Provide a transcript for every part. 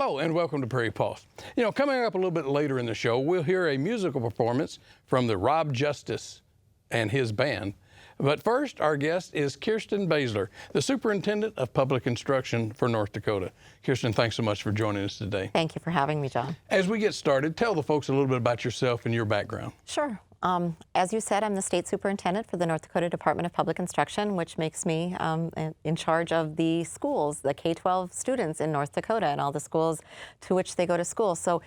Hello and welcome to Prairie Pulse. Coming up a little bit later in the show, we'll hear a musical performance from the Rob Justice and his band. But first, our guest is Kirsten Baszler, the Superintendent of Public Instruction for North Dakota. Kirsten, thanks so much for joining us today. Thank you for having me, John. As we get started, tell the folks a little bit about yourself and your background. Sure. As you said, I'm the State Superintendent for the North Dakota Department of Public Instruction, which makes me in charge of the schools, the K-12 students in North Dakota and all the schools to which they go to school. So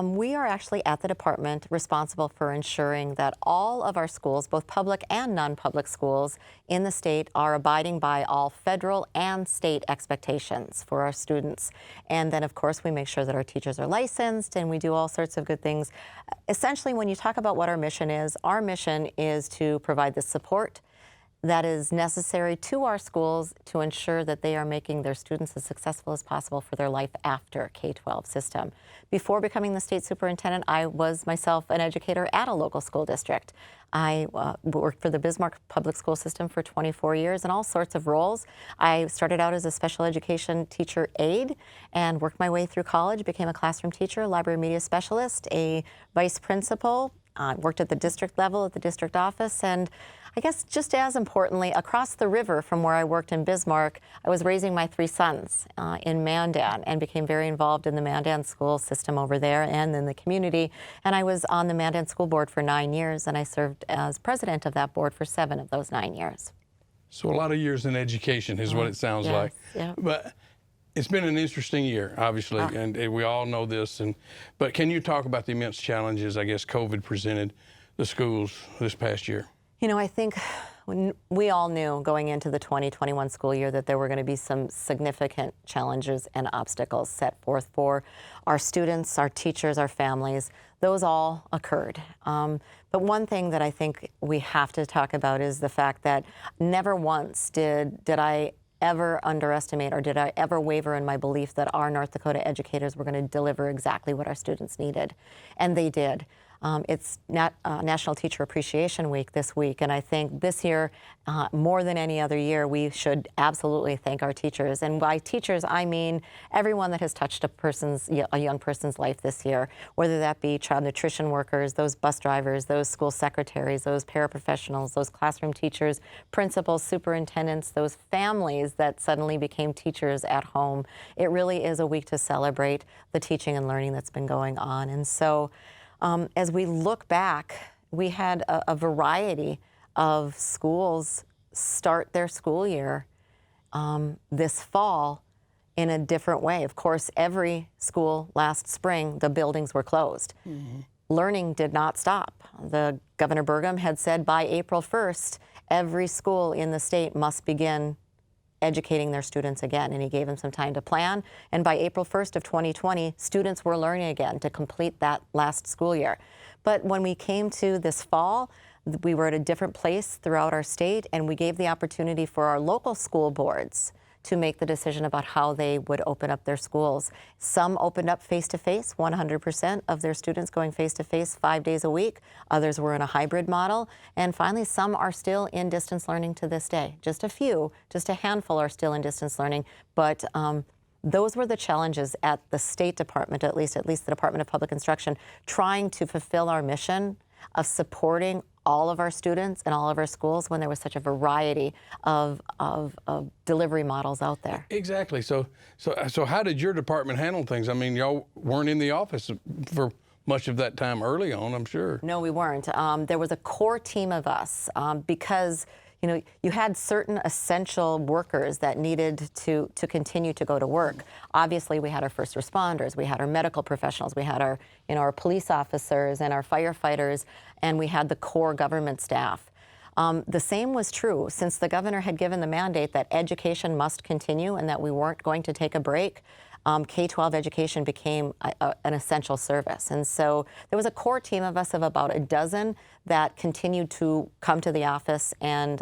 we are actually at the department responsible for ensuring that all of our schools, both public and non-public schools in the state, are abiding by all federal and state expectations for our students. And then, of course, we make sure that our teachers are licensed and we do all sorts of good things. Essentially, when you talk about what our mission is to provide the support that is necessary to our schools to ensure that they are making their students as successful as possible for their life after K-12 system. Before becoming the state superintendent, I was myself an educator at a local school district. I worked for the Bismarck Public School System for 24 years in all sorts of roles. I started out as a special education teacher aide and worked my way through college, became a classroom teacher, library media specialist, a vice principal, worked at the district level at the district office, and I guess just as importantly, across the river from where I worked in Bismarck, I was raising my 3 sons in Mandan and became very involved in the Mandan school system over there and in the community. And I was on the Mandan school board for 9 years, and I served as president of that board for 7 of those 9 years. So a lot of years in education is what it sounds yes, like. Yeah. But it's been an interesting year, obviously, and we all know this. But can you talk about the immense challenges, I guess, COVID presented the schools this past year? I think we all knew going into the 2021 school year that there were going to be some significant challenges and obstacles set forth for our students, our teachers, our families. Those all occurred. But one thing that I think we have to talk about is the fact that never once did I ever underestimate or did I ever waver in my belief that our North Dakota educators were going to deliver exactly what our students needed. And they did. It's National Teacher Appreciation Week this week, and I think this year, more than any other year, we should absolutely thank our teachers. And by teachers, I mean everyone that has touched a young person's life this year, whether that be child nutrition workers, those bus drivers, those school secretaries, those paraprofessionals, those classroom teachers, principals, superintendents, those families that suddenly became teachers at home. It really is a week to celebrate the teaching and learning that's been going on. And so, as we look back, we had a variety of schools start their school year this fall in a different way. Of course, every school last spring, the buildings were closed. Mm-hmm. Learning did not stop. The Governor Burgum had said by April 1st, every school in the state must begin educating their students again, and he gave them some time to plan. And by April 1st of 2020, students were learning again to complete that last school year. But when we came to this fall, we were at a different place throughout our state, and we gave the opportunity for our local school boards to make the decision about how they would open up their schools. Some opened up face-to-face, 100% of their students going face-to-face 5 days a week. Others were in a hybrid model. And finally, some are still in distance learning to this day. Just a few, just a handful are still in distance learning. But those were the challenges at the State Department, at least the Department of Public Instruction, trying to fulfill our mission of supporting all of our students and all of our schools when there was such a variety of delivery models out there. Exactly. So how did your department handle things? I mean, y'all weren't in the office for much of that time early on, I'm sure. No, we weren't. There was a core team of us because you had certain essential workers that needed to continue to go to work. Obviously, we had our first responders, we had our medical professionals, we had our police officers and our firefighters, and we had the core government staff. The same was true since the governor had given the mandate that education must continue and that we weren't going to take a break. K-12 education became an essential service. And so there was a core team of us of about a dozen that continued to come to the office and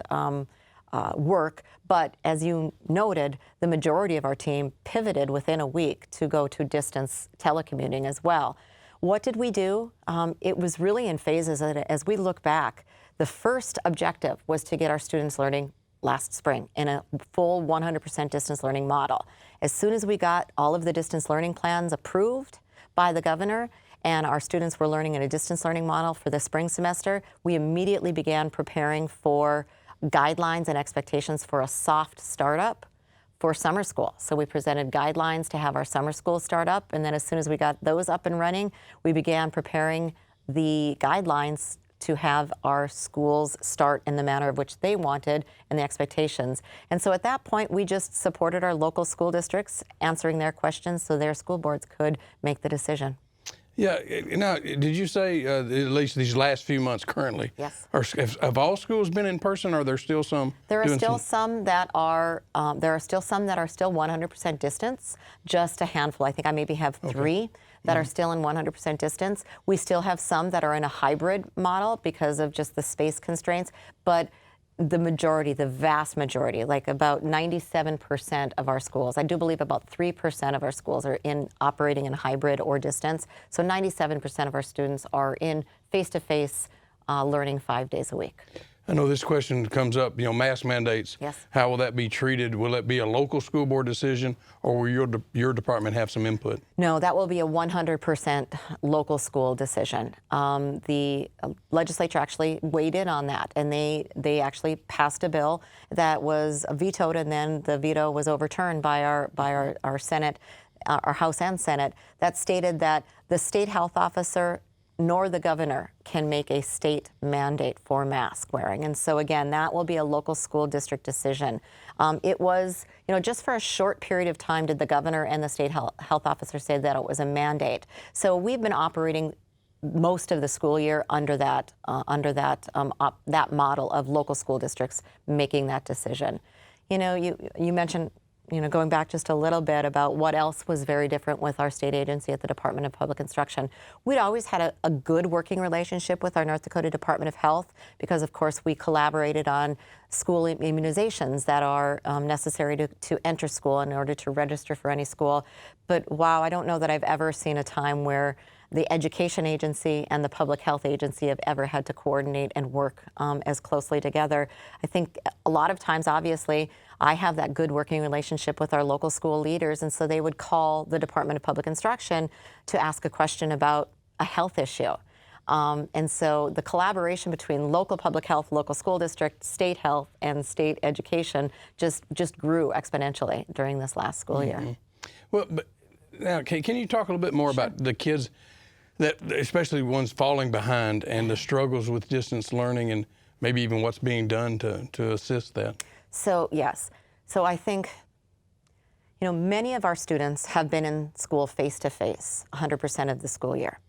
work. But as you noted, the majority of our team pivoted within a week to go to distance telecommuting as well. What did we do? It was really in phases. As we look back, the first objective was to get our students learning last spring in a full 100% distance learning model. As soon as we got all of the distance learning plans approved by the governor and our students were learning in a distance learning model for the spring semester, we immediately began preparing for guidelines and expectations for a soft startup for summer school. So we presented guidelines to have our summer school start up, and then as soon as we got those up and running, we began preparing the guidelines to have our schools start in the manner of which they wanted and the expectations. And so at that point, we just supported our local school districts answering their questions so their school boards could make the decision. Yeah. Now, did you say at least these last few months currently? Yes. Have all schools been in person, or are there still some? There are still some that are. There are still some that are still 100% distance. Just a handful. I think I maybe have three that are still in 100% distance. We still have some that are in a hybrid model because of just the space constraints. But the majority, the vast majority, like about 97% of our schools, I do believe about 3% of our schools are operating in hybrid or distance. So 97% of our students are in face-to-face learning 5 days a week. I know this question comes up, mask mandates. Yes. How will that be treated? Will it be a local school board decision, or will your department have some input? No, that will be a 100% local school decision. The legislature actually weighed in on that, and they actually passed a bill that was vetoed, and then the veto was overturned by our Senate, our House and Senate, that stated that the state health officer nor the governor can make a state mandate for mask wearing. And so again, that will be a local school district decision. It was, just for a short period of time did the governor and the state health officer say that it was a mandate. So we've been operating most of the school year under that model of local school districts making that decision. You mentioned, going back just a little bit about what else was very different with our state agency at the Department of Public Instruction. We'd always had a good working relationship with our North Dakota Department of Health because, of course, we collaborated on school immunizations that are necessary to enter school in order to register for any school. But wow, I don't know that I've ever seen a time where the education agency and the public health agency have ever had to coordinate and work as closely together. I think a lot of times, obviously, I have that good working relationship with our local school leaders, and so they would call the Department of Public Instruction to ask a question about a health issue. And so the collaboration between local public health, local school district, state health, and state education just grew exponentially during this last school year. Well, but now, can you talk a little bit more about the kids, that especially ones falling behind, and the struggles with distance learning, and maybe even what's being done to assist that? So yes, so I think, many of our students have been in school face-to-face 100% of the school year.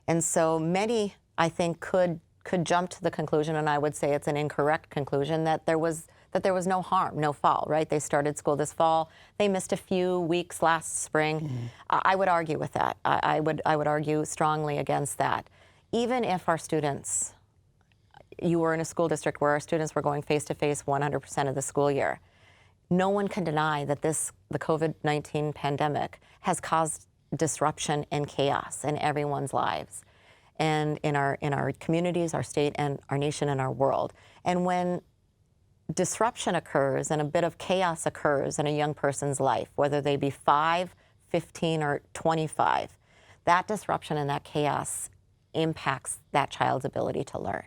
And so many, I think, could jump to the conclusion, and I would say it's an incorrect conclusion, that there was no harm, no foul, right? They started school this fall. They missed a few weeks last spring. Mm-hmm. I would argue with that. I would argue strongly against that. Even if our students, you were in a school district where our students were going face-to-face 100% of the school year, no one can deny that the COVID-19 pandemic has caused disruption and chaos in everyone's lives, and in our communities, our state, and our nation, and our world. And when disruption occurs and a bit of chaos occurs in a young person's life, whether they be 5, 15, or 25, that disruption and that chaos impacts that child's ability to learn.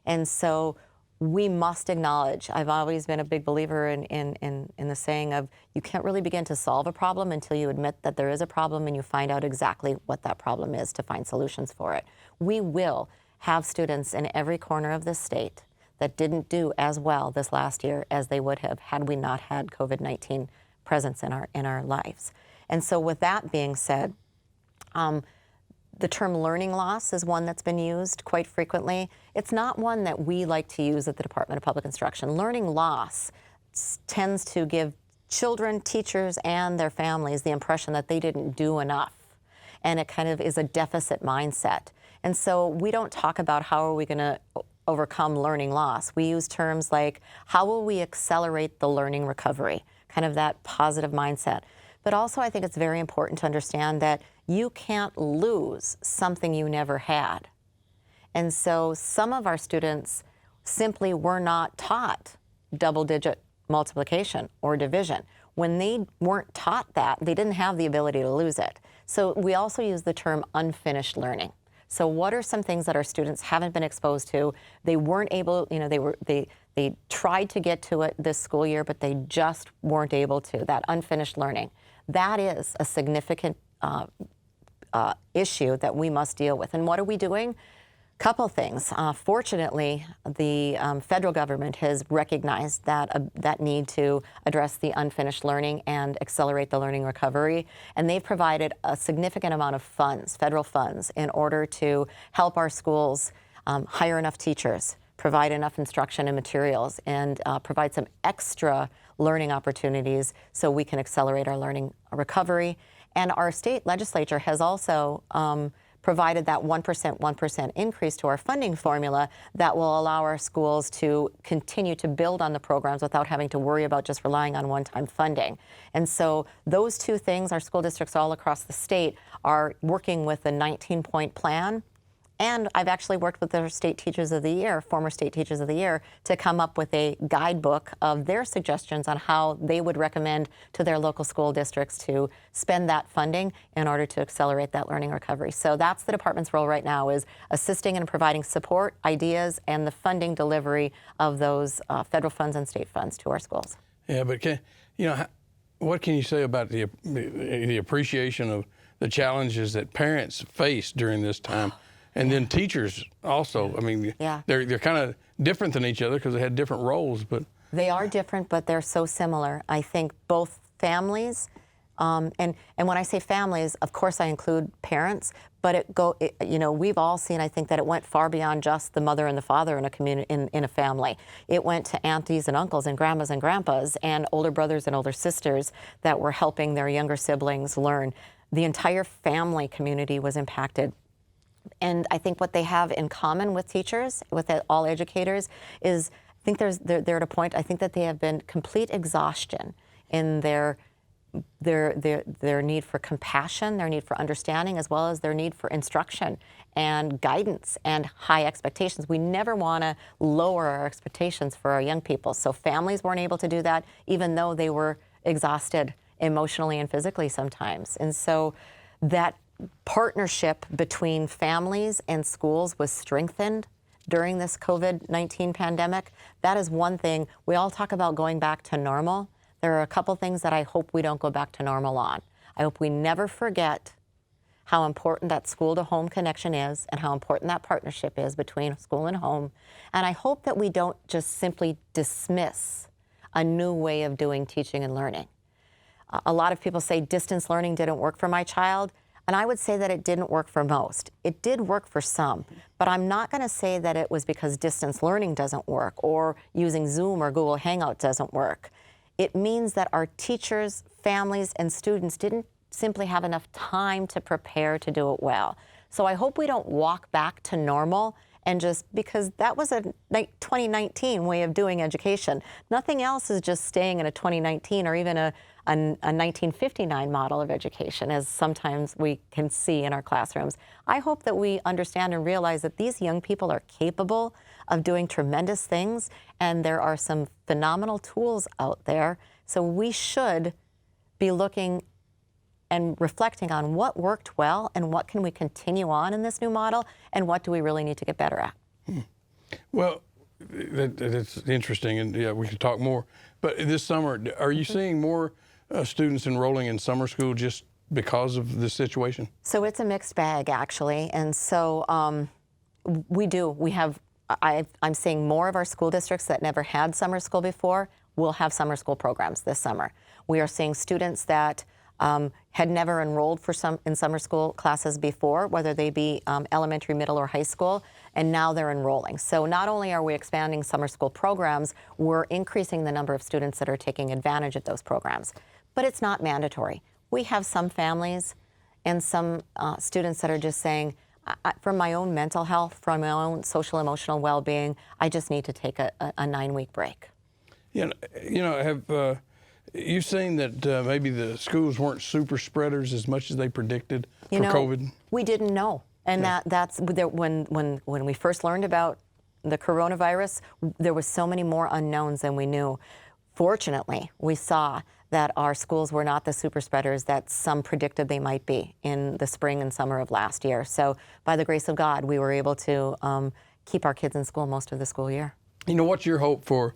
And so we must acknowledge, I've always been a big believer in the saying of, you can't really begin to solve a problem until you admit that there is a problem and you find out exactly what that problem is to find solutions for it. We will have students in every corner of this state that didn't do as well this last year as they would have had we not had COVID-19 presence in our lives. And so with that being said, the term learning loss is one that's been used quite frequently. It's not one that we like to use at the Department of Public Instruction. Learning loss tends to give children, teachers, and their families the impression that they didn't do enough. And it kind of is a deficit mindset. And so we don't talk about how are we going to overcome learning loss. We use terms like, how will we accelerate the learning recovery? Kind of that positive mindset. But also I think it's very important to understand that you can't lose something you never had. And so some of our students simply were not taught double-digit multiplication or division. When they weren't taught that, they didn't have the ability to lose it. So we also use the term unfinished learning. So what are some things that our students haven't been exposed to? They weren't able, they tried to get to it this school year, but they just weren't able to, that unfinished learning. That is a significant issue that we must deal with. And what are we doing? Couple things. Fortunately, the federal government has recognized that need to address the unfinished learning and accelerate the learning recovery, and they've provided a significant amount of funds, federal funds, in order to help our schools hire enough teachers, provide enough instruction and materials, and provide some extra learning opportunities so we can accelerate our learning recovery. And our state legislature has also provided that 1% increase to our funding formula that will allow our schools to continue to build on the programs without having to worry about just relying on one-time funding. And so those two things, our school districts all across the state are working with a 19-point plan. And I've actually worked with their state teachers of the year, former state teachers of the year, to come up with a guidebook of their suggestions on how they would recommend to their local school districts to spend that funding in order to accelerate that learning recovery. So that's the department's role right now, is assisting and providing support, ideas, and the funding delivery of those federal funds and state funds to our schools. Yeah, but what can you say about the appreciation of the challenges that parents face during this time? And then teachers also, I mean, they're kind of different than each other because they had different roles, but. They are different, but they're so similar. I think both families, and when I say families, of course I include parents, but we've all seen, I think, that it went far beyond just the mother and the father in a community, in a family. It went to aunties and uncles and grandmas and grandpas and older brothers and older sisters that were helping their younger siblings learn. The entire family community was impacted. And I think what they have in common with teachers, with all educators, is I think they're at a point, I think that they have been complete exhaustion in their need for compassion, their need for understanding, as well as their need for instruction and guidance and high expectations. We never want to lower our expectations for our young people. So families weren't able to do that, even though they were exhausted emotionally and physically sometimes. And so that partnership between families and schools was strengthened during this COVID-19 pandemic. That is one thing. We all talk about going back to normal. There are a couple things that I hope we don't go back to normal on. I hope we never forget how important that school-to-home connection is and how important that partnership is between school and home. And I hope that we don't just simply dismiss a new way of doing teaching and learning. A lot of people say distance learning didn't work for my child. And I would say that it didn't work for most. It did work for some, but I'm not going to say that it was because distance learning doesn't work or using Zoom or Google Hangout doesn't work. It means that our teachers, families, and students didn't simply have enough time to prepare to do it well. So I hope we don't walk back to normal and just, because that was a 2019 way of doing education. Nothing else is just staying in a 2019 or even a 1959 model of education, as sometimes we can see in our classrooms. I hope that we understand and realize that these young people are capable of doing tremendous things, and there are some phenomenal tools out there. So we should be looking and reflecting on what worked well and what can we continue on in this new model and what do we really need to get better at. Well, that's interesting, and yeah, we can talk more. But this summer, are you seeing more students enrolling in summer school just because of this situation? So it's a mixed bag, actually. And so I'm seeing more of our school districts that never had summer school before will have summer school programs this summer. We are seeing students that had never enrolled in summer school classes before, whether they be elementary, middle, or high school, and now they're enrolling. So not only are we expanding summer school programs, we're increasing the number of students that are taking advantage of those programs. But it's not mandatory. We have some families and some students that are just saying, for my own mental health, for my own social emotional well-being, I just need to take a 9-week break. Have you seen that maybe the schools weren't super spreaders as much as they predicted for COVID? We didn't know. And that's when we first learned about the coronavirus, there was so many more unknowns than we knew. Fortunately, we saw that our schools were not the super spreaders that some predicted they might be in the spring and summer of last year. So by the grace of God, we were able to keep our kids in school most of the school year. You know, what's your hope for,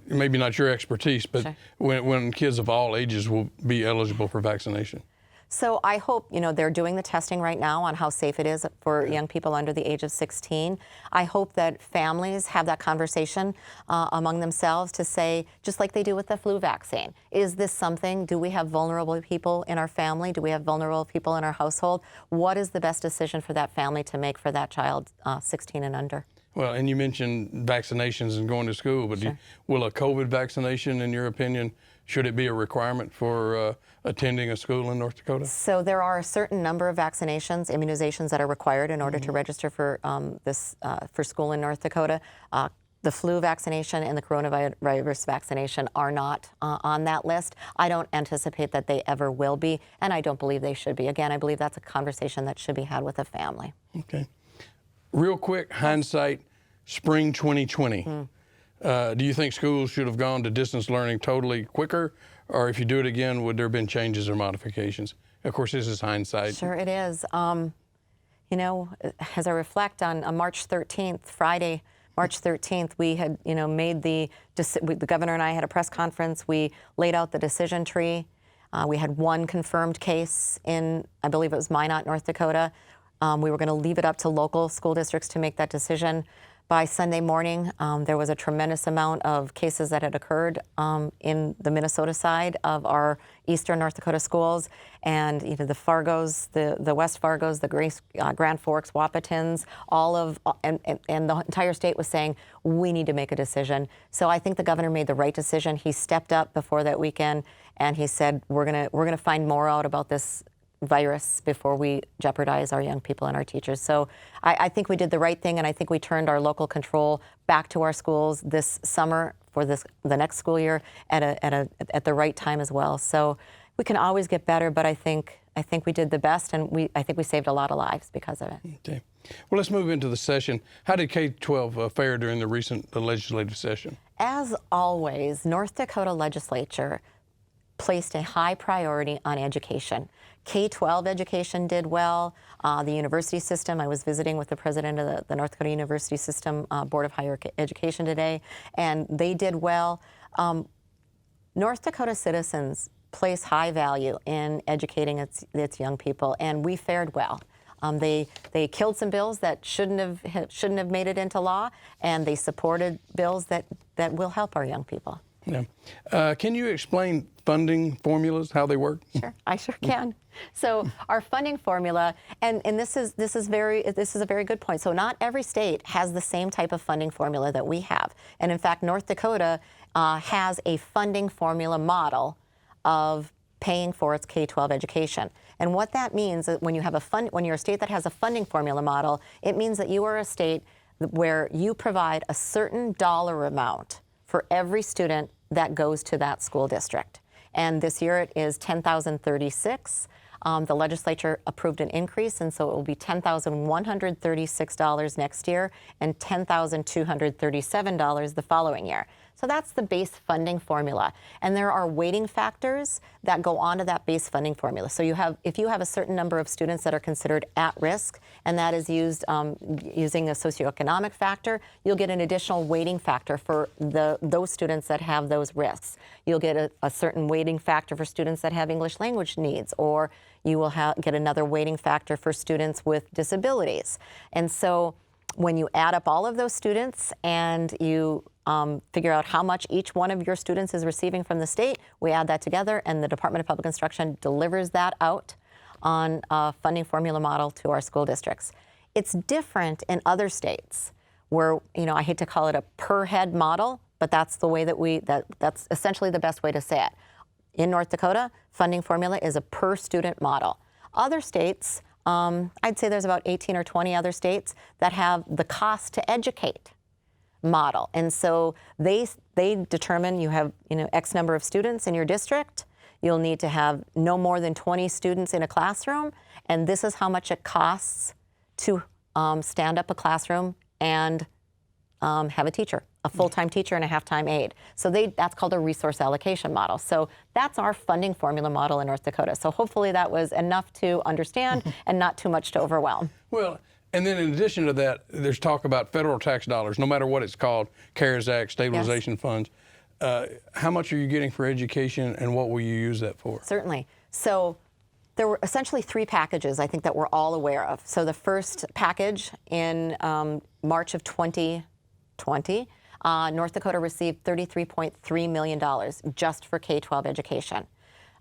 maybe not your expertise, but Sure. when kids of all ages will be eligible for vaccination? So I hope, they're doing the testing right now on how safe it is for young people under the age of 16. I hope that families have that conversation among themselves to say, just like they do with the flu vaccine, is this something? Do we have vulnerable people in our family? Do we have vulnerable people in our household? What is the best decision for that family to make for that child 16 and under? Well, and you mentioned vaccinations and going to school, but will a COVID vaccination, in your opinion, should it be a requirement for attending a school in North Dakota? So there are a certain number of vaccinations, immunizations that are required in order to register for for school in North Dakota. The flu vaccination and the coronavirus vaccination are not on that list. I don't anticipate that they ever will be, and I don't believe they should be. Again, I believe that's a conversation that should be had with a family. Okay. Real quick, hindsight, spring 2020. Do you think schools should have gone to distance learning totally quicker? Or if you do it again, would there have been changes or modifications? Of course, this is hindsight. Sure it is. As I reflect on March 13th, Friday, March 13th, we had, made the governor and I had a press conference. We laid out the decision tree. We had one confirmed case in, I believe it was Minot, North Dakota. We were going to leave it up to local school districts to make that decision. By Sunday morning, there was a tremendous amount of cases that had occurred in the Minnesota side of our eastern North Dakota schools, and the Fargos, the West Fargos, the Grand Forks, Wahpetons, and the entire state was saying we need to make a decision. So I think the governor made the right decision. He stepped up before that weekend, and he said we're gonna find more out about this virus before we jeopardize our young people and our teachers. So I think we did the right thing, and I think we turned our local control back to our schools this summer for the next school year at the right time as well. So we can always get better, but I think we did the best, and I think we saved a lot of lives because of it. Okay. Well, let's move into the session. How did K-12 fare during the recent legislative session? As always, North Dakota legislature placed a high priority on education. K-12 education did well. The university system, I was visiting with the president of the North Dakota University System Board of Higher Education today, and they did well. North Dakota citizens place high value in educating its young people, and we fared well. They killed some bills that shouldn't have made it into law, and they supported bills that will help our young people. Yeah. Can you explain funding formulas, how they work? Sure, I sure can. So our funding formula, and this is a very good point. So not every state has the same type of funding formula that we have, and in fact, North Dakota has a funding formula model of paying for its K-12 education. And what that means is when you're a state that has a funding formula model, it means that you are a state where you provide a certain dollar amount for every student that goes to that school district. And this year it is $10,036. The legislature approved an increase, and so it will be $10,136 next year and $10,237 the following year. So that's the base funding formula. And there are weighting factors that go onto that base funding formula. So if you have a certain number of students that are considered at risk, and that is used using a socioeconomic factor, you'll get an additional weighting factor for those students that have those risks. You'll get a certain weighting factor for students that have English language needs, or you will get another weighting factor for students with disabilities. And so when you add up all of those students and you figure out how much each one of your students is receiving from the state, we add that together, and the Department of Public Instruction delivers that out on a funding formula model to our school districts. It's different in other states where, I hate to call it a per head model, but that's the way that's essentially the best way to say it. In North Dakota, funding formula is a per student model. Other states, I'd say there's about 18 or 20 other states that have the cost to educate model. And so they determine you have X number of students in your district. You'll need to have no more than 20 students in a classroom, and this is how much it costs to stand up a classroom and have a teacher, a full-time teacher and a half-time aide. So that's called a resource allocation model. So that's our funding formula model in North Dakota. So hopefully that was enough to understand and not too much to overwhelm. Well, and then in addition to that, there's talk about federal tax dollars, no matter what it's called, CARES Act, stabilization funds. How much are you getting for education, and what will you use that for? Certainly. So there were essentially 3 packages I think that we're all aware of. So the first package in March of 2020, North Dakota received $33.3 million just for K-12 education.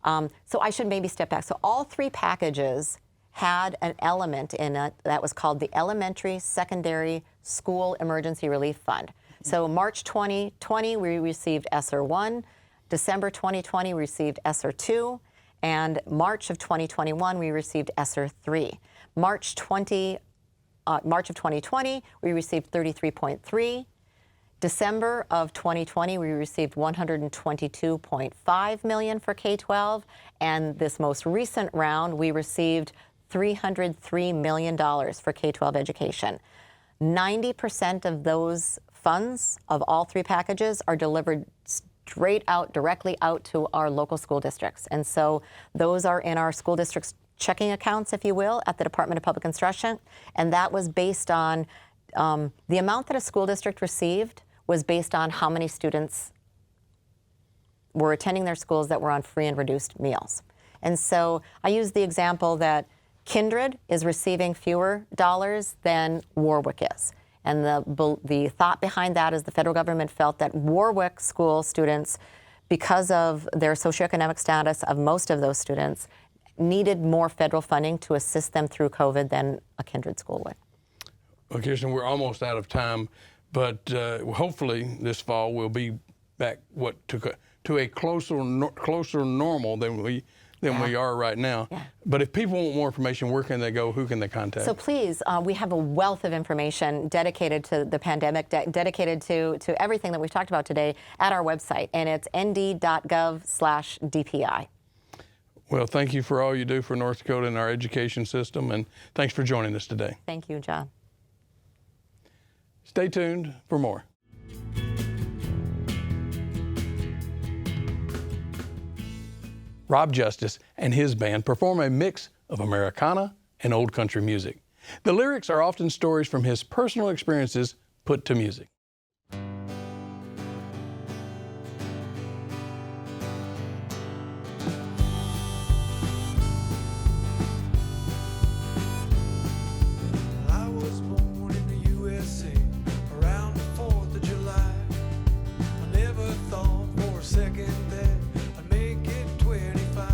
So I should maybe step back. So all 3 packages had an element in it that was called the Elementary Secondary School Emergency Relief Fund. So March 2020, we received ESSER 1. December 2020, we received ESSER 2. And March of 2021, we received ESSER 3. March of 2020, we received 33.3. December of 2020, we received 122.5 million for K-12. And this most recent round, we received $303 million for K-12 education. 90% of those funds of all 3 packages are delivered straight out, directly out to our local school districts. And so those are in our school districts' checking accounts, if you will, at the Department of Public Instruction. And that was based on the amount that a school district received was based on how many students were attending their schools that were on free and reduced meals. And so I use the example that Kindred is receiving fewer dollars than Warwick is. And the thought behind that is the federal government felt that Warwick school students, because of their socioeconomic status of most of those students, needed more federal funding to assist them through COVID than a Kindred school would. Well, Kirsten, we're almost out of time, but hopefully this fall we'll be back to a closer normal than we are right now. Yeah. But if people want more information, where can they go? Who can they contact? So please, we have a wealth of information dedicated to the pandemic, dedicated to everything that we've talked about today at our website, and it's nd.gov/DPI. Well, thank you for all you do for North Dakota and our education system, and thanks for joining us today. Thank you, John. Stay tuned for more. Rob Justice and his band perform a mix of Americana and old country music. The lyrics are often stories from his personal experiences put to music. I was born in the USA around the 4th of July. I never thought for a second that I'd make it 25.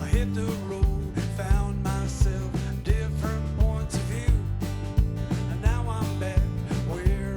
I hit the road and found myself different points of view. And now I'm back where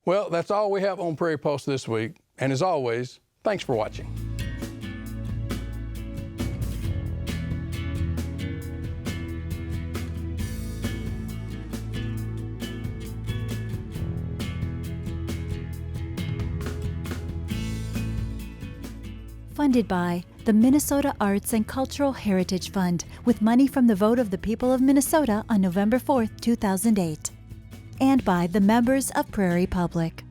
Well, that's all we have on Prairie Pulse this week. And as always, thanks for watching. Funded by the Minnesota Arts and Cultural Heritage Fund with money from the vote of the people of Minnesota on November 4, 2008. And by the members of Prairie Public.